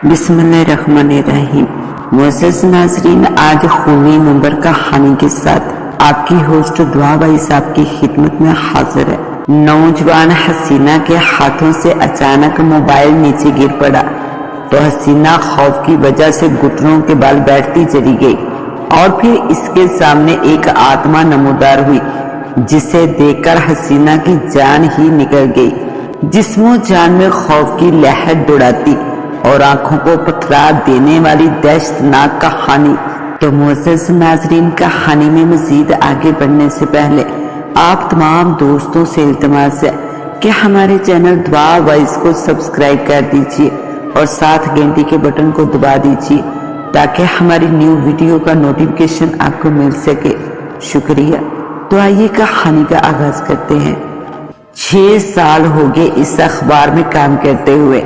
بسم اللہ الرحمن الرحیم۔ معزز ناظرین، آج خوبی نمبر کہانی کے ساتھ آپ کی ہوسٹ دعا بھائی صاحب کی خدمت میں حاضر ہے۔ نوجوان حسینہ کے ہاتھوں سے اچانک موبائل نیچے گر پڑا تو حسینہ خوف کی وجہ سے گھٹنوں کے بال بیٹھتی چلی گئی اور پھر اس کے سامنے ایک آتما نمودار ہوئی جسے دیکھ کر حسینہ کی جان ہی نکل گئی۔ جسم و جان میں خوف کی لہر دوڑاتی اور آنکھوں کو پتھرا دینے والی دہشتناک کہانی۔ تو معزز ناظرین، کہانی میں مزید آگے بڑھنے سے پہلے آپ تمام دوستوں سے التماس ہے کہ ہمارے چینل دعا وائس کو سبسکرائب کر دیجیے اور ساتھ گھنٹی کے بٹن کو دبا دیجیے تاکہ ہماری نیو ویڈیو کا نوٹیفیکیشن آپ کو مل سکے۔ شکریہ۔ تو آئیے کہانی کا آغاز کرتے ہیں۔ 6 سال ہو گئے اس اخبار میں کام کرتے ہوئے۔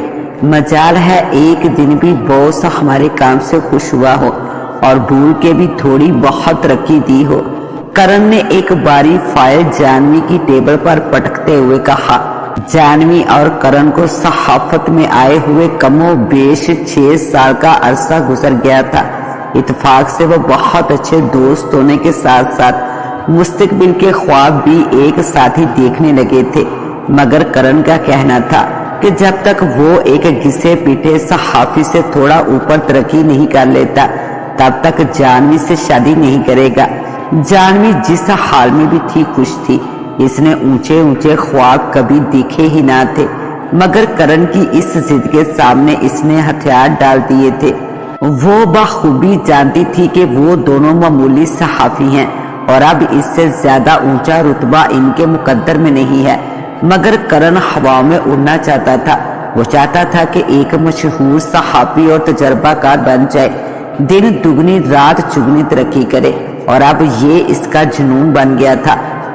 مجال ہے ایک دن بھی باس ہمارے کام سے خوش ہوا ہو اور بھول کے بھی تھوڑی بہت ترقی دی ہو۔ کرن نے ایک باری فائل جانوی کی ٹیبل پر پٹکتے ہوئے کہا۔ جانوی اور کرن کو صحافت میں آئے ہوئے کم و بیش 6 سال کا عرصہ گزر گیا تھا۔ اتفاق سے وہ بہت اچھے دوست ہونے کے ساتھ ساتھ مستقبل کے خواب بھی ایک ساتھ ہی دیکھنے لگے تھے، مگر کرن کا کہنا تھا کہ جب تک وہ ایک گھسے پیٹے صحافی سے تھوڑا اوپر ترقی نہیں کر لیتا تب تک جانوی سے شادی نہیں کرے گا۔ جانوی جس حال میں بھی تھی خوش تھی۔ اس نے اونچے اونچے خواب کبھی دیکھے ہی نہ تھے، مگر کرن کی اس ضد کے سامنے اس نے ہتھیار ڈال دیے تھے۔ وہ بخوبی جانتی تھی کہ وہ دونوں معمولی صحافی ہیں اور اب اس سے زیادہ اونچا رتبہ ان کے مقدر میں نہیں ہے، مگر کرن ہواؤں میں اڑنا چاہتا تھا۔ وہ چاہتا تھا کہ ایک مشہور صحافی اور تجربہ کار بن جائے، دن دگنی رات چگنی ترقی کرے، اور اب یہ اس کا جنون بن گیا تھا۔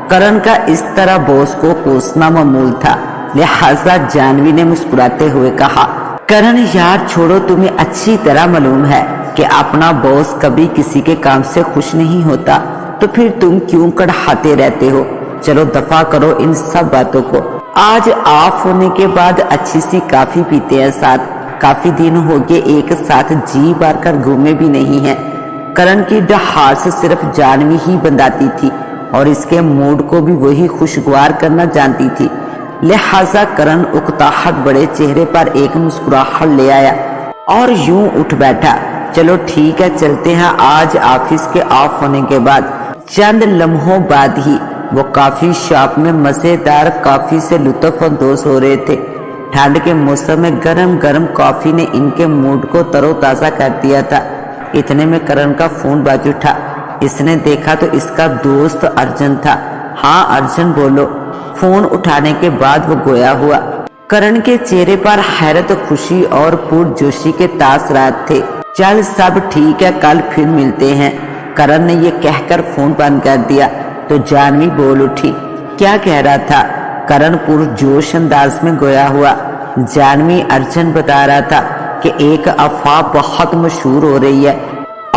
کرن کا اس طرح باس کو کوسنا معمول تھا، لہذا جانوی نے مسکراتے ہوئے کہا، کرن یار چھوڑو، تمہیں اچھی طرح معلوم ہے کہ اپنا باس کبھی کسی کے کام سے خوش نہیں ہوتا، تو پھر تم کیوں کڑھاتے رہتے ہو؟ چلو دفع کرو ان سب باتوں کو۔ آج آف ہونے کے بعد اچھی سی کافی پیتے ہیں ساتھ۔ کافی دن ہو گئے ایک ساتھ جی بار کر گھومے بھی نہیں ہیں۔ کرن کی ڈھار سے صرف جانوی ہی بنداتی تھی اور اس کے موڈ کو بھی وہی خوشگوار کرنا جانتی تھی، لہذا کرن اکتاہٹ بڑے چہرے پر ایک مسکراہٹ لے آیا اور یوں اٹھ بیٹھا، چلو ٹھیک ہے چلتے ہیں۔ آج آفس کے آف ہونے کے بعد چند لمحوں بعد ہی وہ کافی شاپ میں مزیدار کافی سے لطف اندوز ہو رہے تھے۔ ٹھنڈ کے موسم میں گرم گرم کافی نے ان کے موڈ کو تر و تازہ کر دیا تھا۔ اتنے میں کرن کا فون بج اٹھا۔ اس نے دیکھا تو اس کا دوست ارجن تھا۔ ہاں ارجن بولو۔ فون اٹھانے کے بعد وہ گویا ہوا۔ کرن کے چہرے پر حیرت، خوشی اور پرجوشی کے تاثرات تھے۔ چل سب ٹھیک ہے، کل پھر ملتے ہیں۔ کرن نے یہ کہہ کر فون بند کر دیا تو جانوی بول اٹھی، کیا کہہ رہا تھا؟ کرن پرجوش انداز میں گویا ہوا۔ جانوی، ارجن بتا رہا تھا کہ ایک افواہ بہت مشہور ہو رہی ہے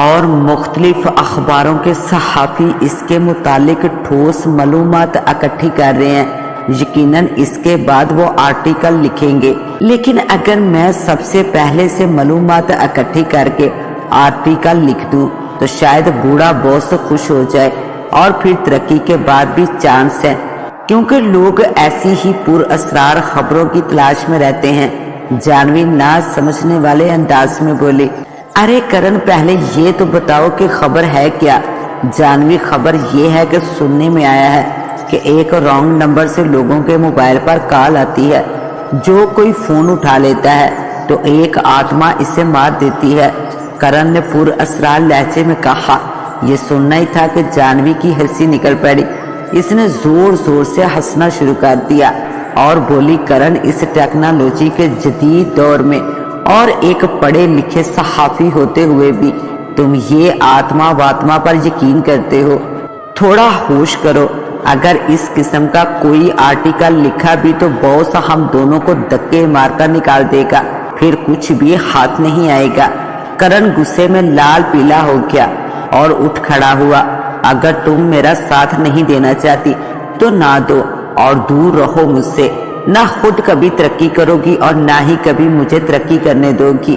اور مختلف اخباروں کے صحافی اس کے متعلق ٹھوس معلومات اکٹھی کر رہے ہیں۔ یقیناً اس کے بعد وہ آرٹیکل لکھیں گے، لیکن اگر میں سب سے پہلے سے معلومات اکٹھی کر کے آرٹیکل لکھ دوں تو شاید بوڑھا باس خوش ہو جائے، اور پھر ترقی کے بعد بھی چانس ہے، کیونکہ لوگ ایسی ہی پر اسرار خبروں کی تلاش میں رہتے ہیں۔ جانوی نہ سمجھنے والے انداز میں بولی، ارے کرن پہلے یہ تو بتاؤ کہ خبر ہے کیا؟ جانوی، خبر یہ ہے کہ سننے میں آیا ہے کہ ایک رانگ نمبر سے لوگوں کے موبائل پر کال آتی ہے، جو کوئی فون اٹھا لیتا ہے تو ایک آتما اسے مار دیتی ہے۔ کرن نے پر اسرار لہجے میں کہا۔ یہ سننا ہی تھا کہ جانوی کی ہنسی نکل پڑی۔ اس نے زور زور سے ہنسنا شروع کر دیا اور بولی، کرن اس ٹیکنالوجی کے جدید دور میں اور ایک پڑھے لکھے صحافی ہوتے ہوئے بھی تم یہ آتما واتما پر یقین کرتے ہو؟ تھوڑا ہوش کرو۔ اگر اس قسم کا کوئی آرٹیکل لکھا بھی تو باس ہم دونوں کو دھکے مار کر نکال دے گا، پھر کچھ بھی ہاتھ نہیں آئے گا۔ کرن غصے میں لال پیلا ہو گیا اور اٹھ کھڑا ہوا۔ اگر تم میرا ساتھ نہیں دینا چاہتی تو نہ دو اور دور رہو مجھ سے۔ نہ خود کبھی ترقی کرو گی اور نہ ہی کبھی مجھے ترقی کرنے دو گی۔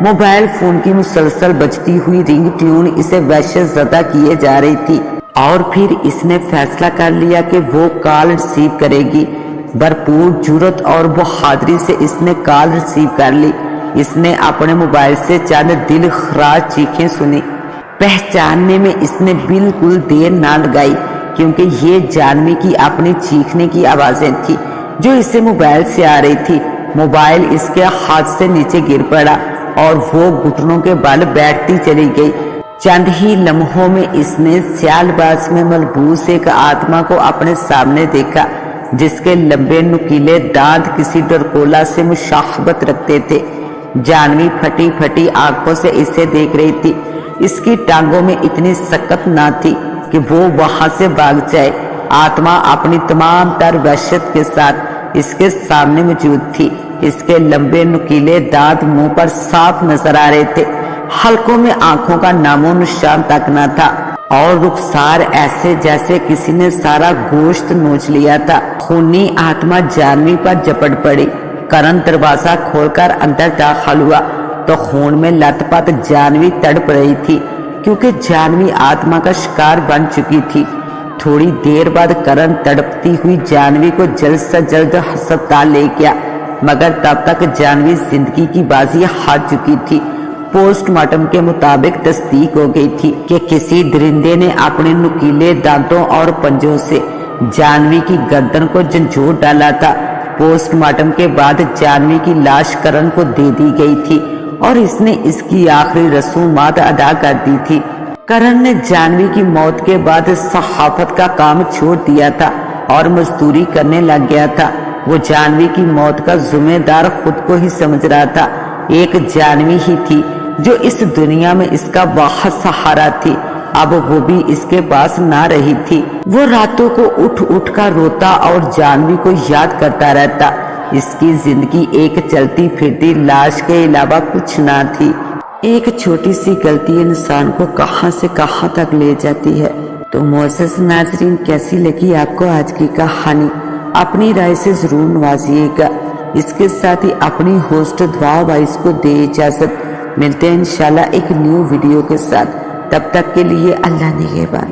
موبائل فون کی مسلسل بجتی ہوئی رنگ ٹیون اسے وحشت زدہ کیے جا رہی تھی، اور پھر اس نے فیصلہ کر لیا کہ وہ کال ریسیو کرے گی۔ بھرپور جرات اور بہادری سے اس نے کال ریسیو کر لی۔ اس نے اپنے موبائل سے چند دل خراش چیخیں سنی۔ پہچاننے میں اس نے بالکل دیر نہ لگائی، کیونکہ یہ جانوی کی اپنی چیخنے کی آوازیں تھی جو اسے موبائل سے آ رہی تھی۔ موبائل اس کے ہاتھ سے نیچے گر پڑا اور وہ گھٹنوں کے بل بیٹھتی چلی گئی۔ چند ہی لمحوں میں اس نے سیال باز میں ملبوس ایک آتما کو اپنے سامنے دیکھا، جس کے لمبے نکیلے دانت کسی ڈرکولا سے مشابہت رکھتے تھے۔ جانوی پھٹی پھٹی آنکھوں سے اسے دیکھ رہی تھی۔ اس کی ٹانگوں میں اتنی سکت نہ تھی کہ وہ وہاں سے بھاگ جائے۔ آتما اپنی تمام تر وحشت کے ساتھ اس کے سامنے موجود تھی۔ اس کے لمبے نکیلے دانت منہ پر صاف نظر آ رہے تھے، حلقوں میں آنکھوں کا نام و نشان تک نہ تھا، اور رخسار ایسے جیسے کسی نے سارا گوشت نوچ لیا تھا۔ خونی آتما جانوی پر جپٹ پڑی۔ کرن دروازہ کھول کر اندر داخل ہوا تو خون میں لت پت جانوی تڑپ رہی تھی، کیونکہ جانوی آتما کا شکار بن چکی تھی۔ تھوڑی دیر بعد کرن تڑپتی ہوئی جانوی کو جلد سے جلد ہسپتال لے گیا، مگر تب تک جانوی زندگی کی بازی ہار چکی تھی۔ پوسٹ مارٹم کے مطابق تصدیق ہو گئی تھی کہ کسی درندے نے اپنے نکیلے دانتوں اور پنجوں سے جانوی کی گردن کو جھنجھوڑ ڈالا تھا۔ پوسٹ مارٹم کے بعد جانوی کی لاش کرن کو دے دی گئی تھی اور اس نے اس کی آخری رسومات ادا کر دی تھی۔ کرن نے جانوی کی موت کے بعد صحافت کا کام چھوڑ دیا تھا اور مزدوری کرنے لگ گیا تھا۔ وہ جانوی کی موت کا ذمہ دار خود کو ہی سمجھ رہا تھا۔ ایک جانوی ہی تھی جو اس دنیا میں اس کا واحد سہارا تھی، اب وہ بھی اس کے پاس نہ رہی تھی۔ وہ راتوں کو اٹھ اٹھ کر روتا اور جانوی کو یاد کرتا رہتا۔ اس کی زندگی ایک چلتی پھرتی لاش کے علاوہ کچھ نہ تھی۔ ایک چھوٹی سی غلطی انسان کو کہاں سے کہاں تک لے جاتی ہے۔ تو معزز ناظرین، کیسی لگی آپ کو آج کی کہانی؟ اپنی رائے سے ضرور نوازیے گا۔ اس کے ساتھ ہی اپنی ہوسٹ دعا وائس کو دے اجازت۔ ملتے ہیں انشاءاللہ ایک نیو ویڈیو کے ساتھ، تب تک کے لیے اللہ نگہبان۔